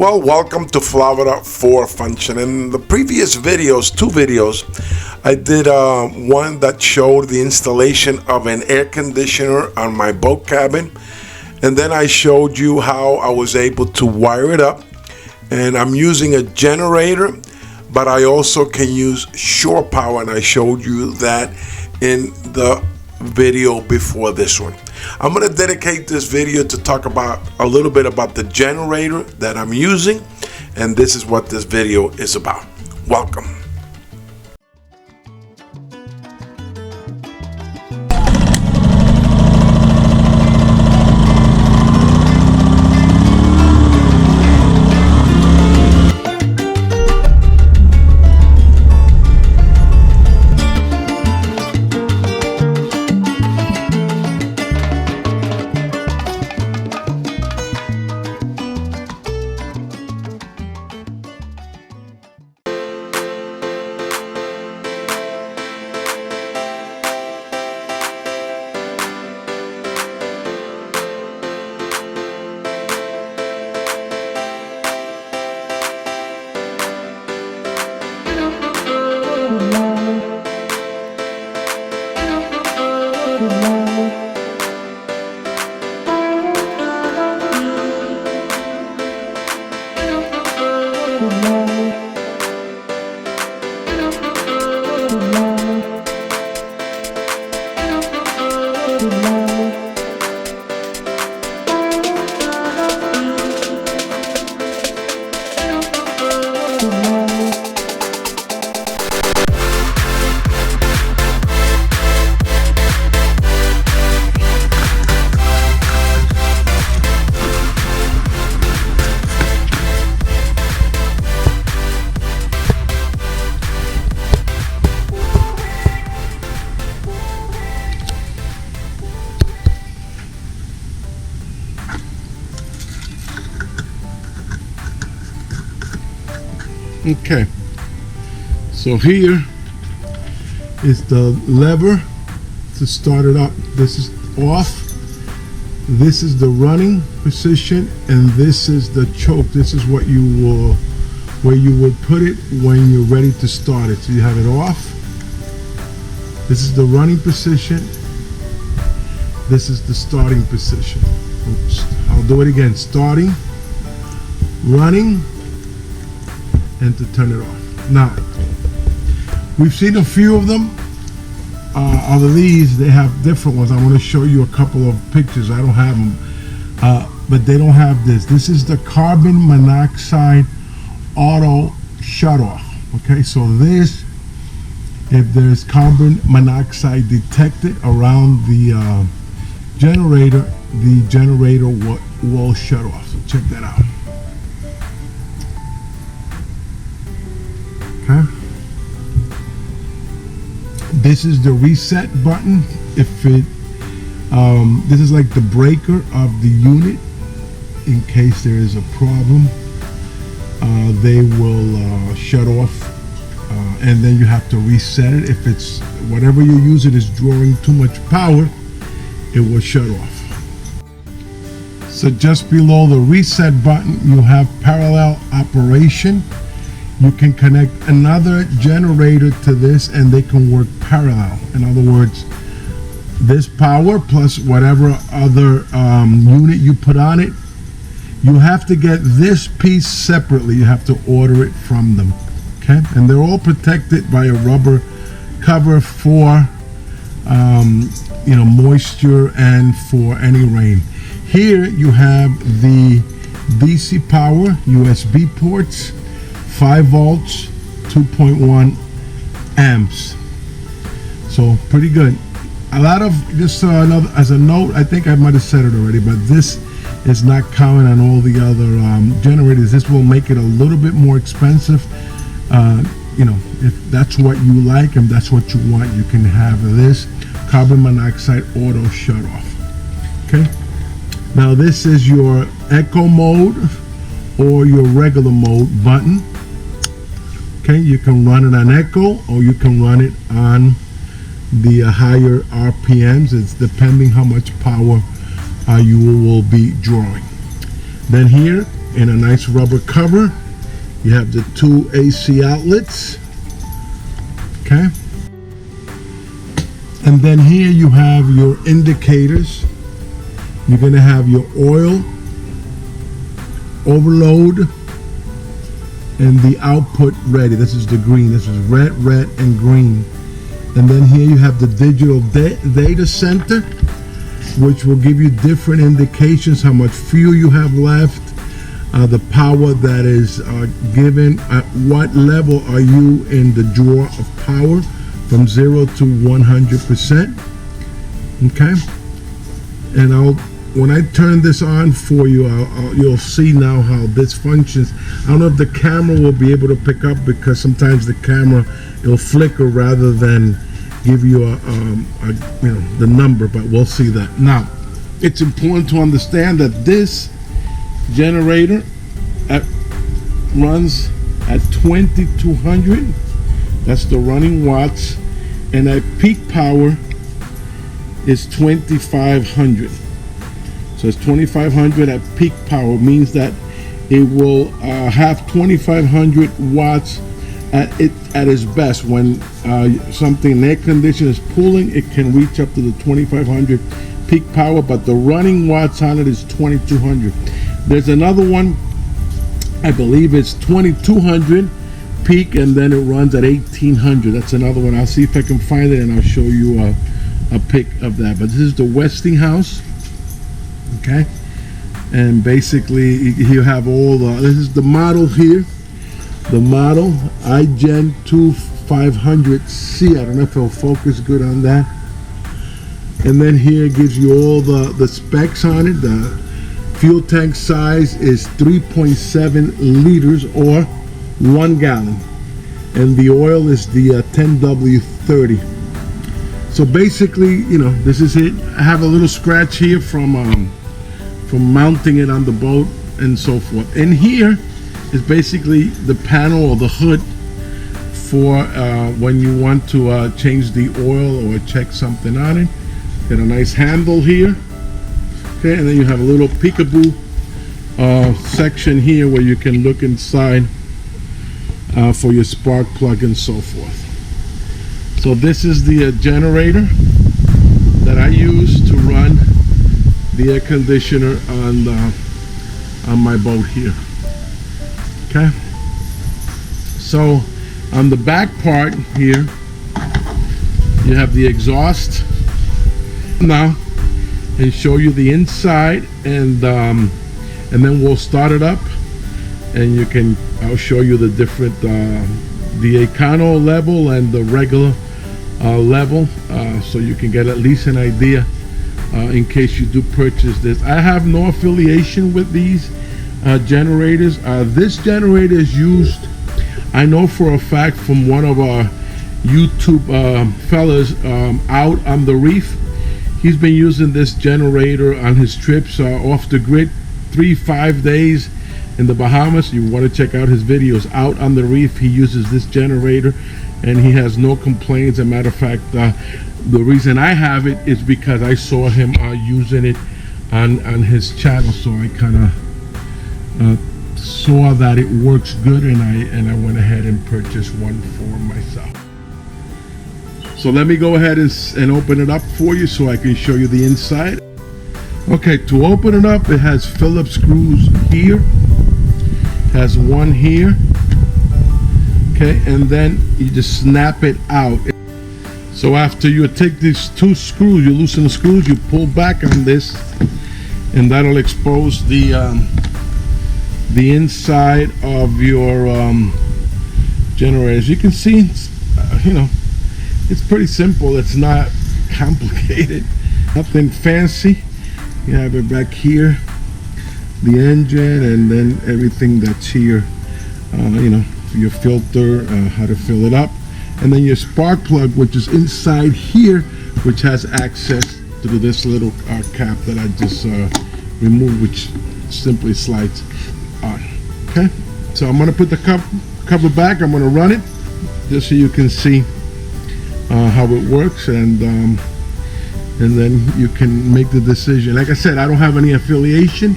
Well, welcome to Florida 4 Function. In the previous videos, two videos, I did one that showed the installation of an air conditioner on my boat cabin, and then I showed you how I was able to wire it up. And I'm using a generator, but I also can use shore power, and I showed you that in the video before this one. I'm going to dedicate this video to talk about a little bit about the generator that I'm using, and this is what this video is about. Welcome. Okay, so here is the lever to start it up. This is off, this is the running position, and this is the choke. This is what you will, where you would put it when you're ready to start it. So you have it off, this is the running position, this is the starting position. Oops. I'll do it again. Starting, running, and to turn it off. Now, we've seen a few of them. Of these, they have different ones. I want to show you a couple of pictures. I don't have them, but they don't have this. This is the carbon monoxide auto shut off. Okay, so this, if there's carbon monoxide detected around the generator will shut off. So check that out. This is the reset button. If it, this is like the breaker of the unit. In case there is a problem, they will shut off, and then you have to reset it. If it's whatever you're using is drawing too much power, it will shut off. So just below the reset button, you have parallel operation. You can connect another generator to this and they can work parallel. In other words, this power plus whatever other unit you put on it, you have to get this piece separately. You have to order it from them. Okay, and they're all protected by a rubber cover for moisture and for any rain. Here you have the DC power USB ports, 5 volts, 2.1 amps. So pretty good. A lot of, just another, as a note, I think I might have said it already, but this is not common on all the other generators. This will make it a little bit more expensive. If that's what you like and that's what you want, you can have this carbon monoxide auto shut off. Okay. Now this is your eco mode or your regular mode button. Okay, you can run it on echo or you can run it on the higher RPMs. It's depending how much power you will be drawing. Then here in a nice rubber cover. You have the 2 AC outlets. Okay. And then here you have your indicators. You're going to have your oil, overload, and the output ready. This is the green. This is red, and green. And then here you have the digital data center, which will give you different indications, how much fuel you have left, the power that is given, at what level are you in the draw of power from 0 to 100%. Okay. And when I turn this on for you, you'll see now how this functions. I don't know if the camera will be able to pick up, because sometimes the camera, it'll flicker rather than give you the number, but we'll see that. Now, it's important to understand that this generator runs at 2200. That's the running watts, and at peak power is 2500. So it's 2500 at peak power, means that it will have 2500 watts at its best. When something, air conditioner, is pulling, it can reach up to the 2500 peak power, but the running watts on it is 2200. There's another one, I believe it's 2200 peak, and then it runs at 1800. That's another one. I'll see if I can find it, and I'll show you a pic of that. But this is the Westinghouse. Okay, and basically you have all this is the model here, the model IGN 2500C. I don't know if it'll focus good on that. And then here it gives you all the specs on it. The fuel tank size is 3.7 liters or 1 gallon, and the oil is the 10W30. So basically, this is it. I have a little scratch here from mounting it on the boat and so forth. And here is basically the panel or the hood for when you want to change the oil or check something on it. Got a nice handle here. Okay, and then you have a little peekaboo section here where you can look inside for your spark plug and so forth. So this is the generator that I use to run the air conditioner on my boat here. Okay, so on the back part here you have the exhaust now, and show you the inside, and then we'll start it up, and I'll show you the different the econo level and the regular level, so you can get at least an idea in case you do purchase this. I have no affiliation with these generators. This generator is used, I know for a fact, from one of our YouTube fellas out on the reef. He's been using this generator on his trips off the grid, 3-5 days in the Bahamas. You want to check out his videos out on the reef. He uses this generator and he has no complaints. As a matter of fact, the reason I have it is because I saw him using it on his channel, so I kind of saw that it works good, and I went ahead and purchased one for myself. So let me go ahead and open it up for you so I can show you the inside. Okay, to open it up, it has Phillips screws here, has one here, okay, and then you just snap it out. So after you take these 2 screws, you loosen the screws, you pull back on this, and that'll expose the inside of your generator. As you can see, it's pretty simple. It's not complicated, nothing fancy. You have it back here, the engine, and then everything that's here, your filter, how to fill it up, and then your spark plug, which is inside here, which has access to this little cap that I just removed, which simply slides on. Okay, so I'm going to put the cover back. I'm going to run it just so you can see how it works, and then you can make the decision. Like I said, I don't have any affiliation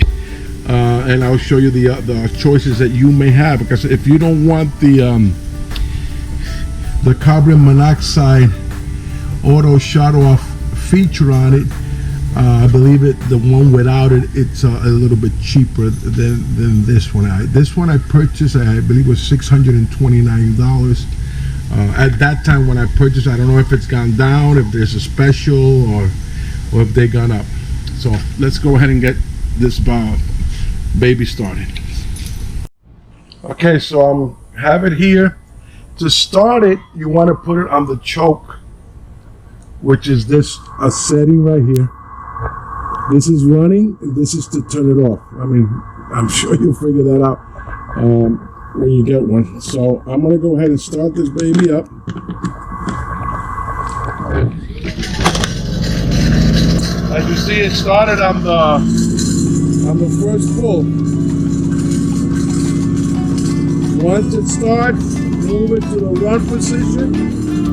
and I'll show you the choices that you may have, because if you don't want the carbon monoxide auto shut off feature on it, I believe the one without it, it's a little bit cheaper than this one. This one I purchased, I believe, was $629. At that time when I purchased, I don't know if it's gone down, if there's a special, or if they gone up. So let's go ahead and get this baby started. Okay, so have it here. To start it, you want to put it on the choke, which is this setting right here. This is running, and this is to turn it off. I mean, I'm sure you'll figure that out when you get one. So I'm gonna go ahead and start this baby up. As you see, it started on the first pull. Once it starts, move it to the run position.